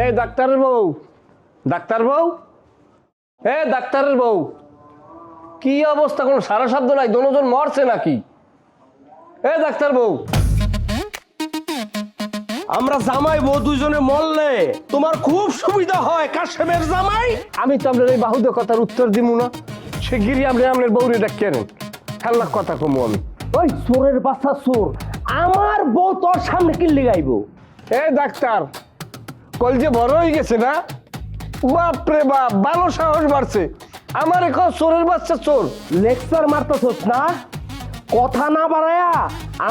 এই ডাক্তারের বউ, ডাক্তার বউ, এ ডাক্তারের বউ, কি অবস্থা? কোনো সারা শব্দ নাই, দোনোজন মরছে নাকি? এ ডাক্তার বউ, আমরা জামাই বউ দুজনে মরলে তোমার খুব সুবিধা হয় কাশেমের জামাই। আমি তো আপনার এই বাহুদের কথার উত্তর দিব না, সে গিরি আপনি আপনার বউরে ডাকেন খেলনা কথা কমু আমি। ওই চোরের বাচ্চা চোর, আমার বউ তোর সামনে কিল্লি গাইব? এ ডাক্তার, কলজে বড় হয়ে গেছে না? বাপরে বাপ, ভালো সাহস বাড়ছে। আমার এখন চোরের বাচ্চা চোর লেকচার মারতেছস না? কথা না বাড়ায়া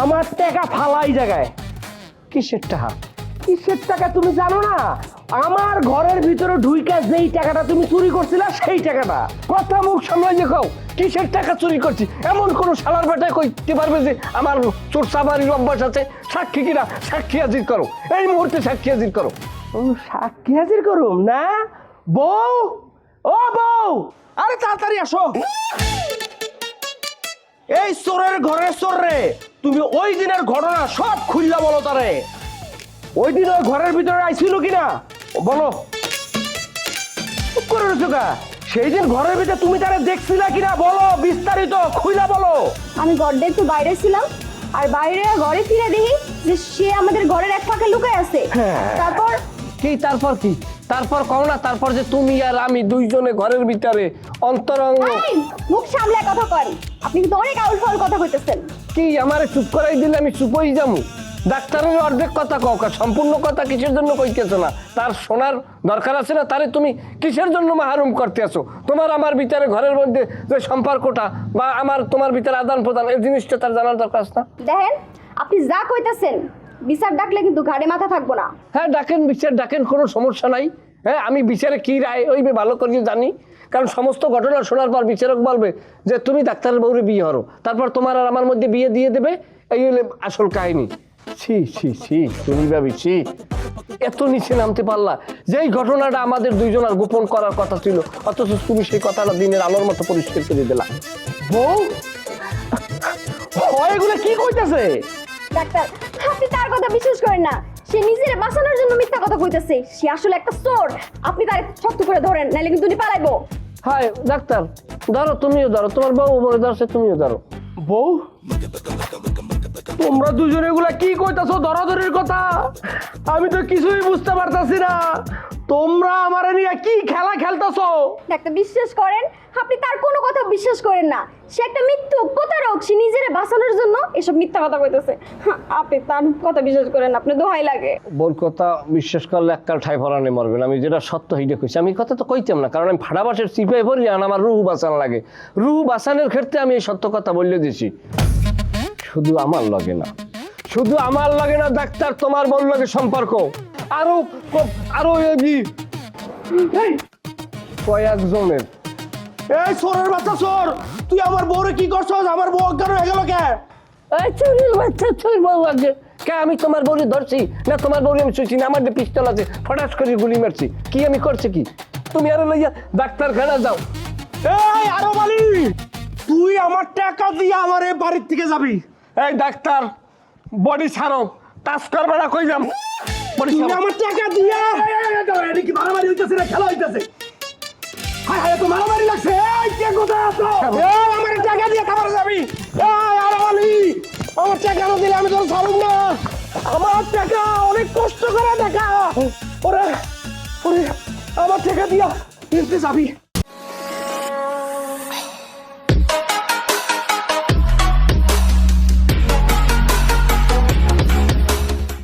আমার টাকা ফালাই জায়গায়। কিসের টাকা? কিসের টাকা তুমি জানো না? আমার ঘরের ভিতরে ঢুইকা যেই টাকাটা তুমি চুরি করছিলা সেই টাকাটা। কথা মুখ সামলাই যে খাও, কিসের টাকা চুরি করছি? এমন কোন শালার বেটায় কইতে পারবে যে আমার চোর চাবারির অভ্যাস আছে? সাক্ষী কিনা, সাক্ষী হাজির করো, এই মুহূর্তে সাক্ষী হাজির করো। ও সাক্ষী হাজির করুম না? বউ, ও বউ, আরে তাড়াতাড়ি আসো। এই চোরের ঘরে চোর রে, তুমি ওই দিনের ঘটনা সব খুললা বলো তারে। ওই দিন ওই ঘরের ভিতরে আইছিল কিনা বলো। চুপ করে রয়েছো কা? সেই দিন ঘরের ভিতরে তুমি তারে দেখছিলা কিনা বলো, বিস্তারিত খুইলা বলো। আমি ঘরটা একটু বাইরে ছিলাম, আর বাইরে ঘরে ফিরে দেখি যে সে আমাদের ঘরের এক ফাঁকে লুকায় আছে। তারপর কি তারপর কি? তারপর কও না, তারপর যে তুমি আর আমি দুইজনে ঘরের ভিতরে অন্তরঙ্গ। এই, মুখ সামলে কথা কন। আপনি কিন্তু অনেক আউল ফাউল কথা কইতেছেন। কি আমারে চুপ করাই দিলে আমি চুপ হয়ে যাবো? ডাক্তারের অর্ধেক কথা কও, সম্পূর্ণ কথা কিসের জন্য কইতেছো না? তার শোনার দরকার আছে না? তারে তুমি কিসের জন্য মাহরুম করতে আছো? তোমার আমার ভিতরে ঘরের মধ্যে যে সম্পর্কটা বা আমার তোমার ভিতরে আদান প্রদান, এই জিনিসটা তার জানার দরকার আছে না? দেখেন, আপনি যা কইতেছেন বিচার ডাকলে কিন্তু ঘাড়ে মাথা থাকবো না। হ্যাঁ ডাকেন, বিচার ডাকেন, কোনো সমস্যা নাই। হ্যাঁ আমি বিচারে কি রায় ওইবে ভালো করে জানি, কারণ সমস্ত ঘটনা শোনার পর বিচারক বলবে যে তুমি ডাক্তারের বউরে বিয়ে হরো, তারপর তোমার আর আমার মধ্যে বিয়ে দিয়ে দেবে। এই হলে আসল কাহিনী। ছি ছি ছি, তুমি ভাবি ছি, এত নিচে নামতে পারলা? যেই ঘটনাটা আমাদের দুইজনের গোপন করার কথা ছিল, অথচ তুমি সেই কথাটা দিনের আলোর মতো পরিষ্কার করে দিলা। বউ, এগুলো কি কইতাছে? ডাক্তার, আপনি তার কথা বিশ্বাস করেন না। সে নিজের বাঁচানোর জন্য মিথ্যা কথা কইতেছে। সে আসলে একটা চোর। আপনি তার শক্ত করে ধরেন, নাইলে কিন্তু উনি পালাইবো। হায় ডাক্তার, ধরো, তুমিও ধরো, তোমার বউ বলে ধরছে, তুমিও ধরো। বউ, তোমরা দুজনে এগুলা কি কইতাছো ধরাধরির কথা? আমি তো কিছুই বুঝতে পারতাছি না। তোমরা আমারে নিয়ে কি খেলা খেলতাছো? ডাক্তার, বিশ্বাস করেন, আপনি তার কোনো কথা বিশ্বাস করেন না। সে একটা মিথ্যুক প্রতারক। সে নিজের বাঁচানোর জন্য এসব মিথ্যা কথা কইতেছে। আপনি তার কথা বিশ্বাস করেন, আপনি দোহাই লাগে। বল কথা বিশ্বাস করলে এককাল ঠাই ফরানে মরবেন। আমি যেটা সত্য হিডে কইছি, আমি কথা তো কইতাম না, কারণ আমি ফাড়াবাসের চিপাই পড়ি আর আমার রুহু বাঁচান লাগে। রুহু বাঁচানোর ক্ষেত্রে আমি এই সত্য কথা বললে দিছি। শুধু আমার লাগে না, শুধু আমার লাগে না ডাক্তার, তোমার বল লাগে সম্পর্ক আরো আরো কয়েকজনের। এই চোরের বাচ্চা চোর, তুই আমার বউরে কি করছস? আমার বউ অজ্ঞান হয়ে গেল কে? এই চুরির বাচ্চা, চুর বউ লাগে কে? আমি তোমার বউরে ধরছি না? তোমার বউরে আমি ছুঁছি না? আমার যে পিস্তল আছে, ফটাস করে গুলি মারছি। কি আমি করছি কি? তুমি আরো লইয়া ডাক্তারখানা যাও। এই আরো বালি, তুই আমার টাকা দিয়ে আমার এই বাড়ির থেকে যাবি। এই ডাক্তার, বডি ছাড়ো, টাচ করবে না, কই যাম? বডি তুই ছাড়ো। আমার টাকা দিয়ে এটা কি মারামারি হইতেছে না খেলা হইতেছে? হায় হায়, তো মারামারি লাগছে। এই কে কোথায় আছো? এই আমার টাকা দিয়ে খাবার যাবি? এই আরো বালি, আমার টাকা না দিলে আমি তোর ছাড়ুম না। আমার টাকা অনেক কষ্ট করে টাকা। ওরে ওরে, আমার টাকা দিয়া কিনতে যাবি?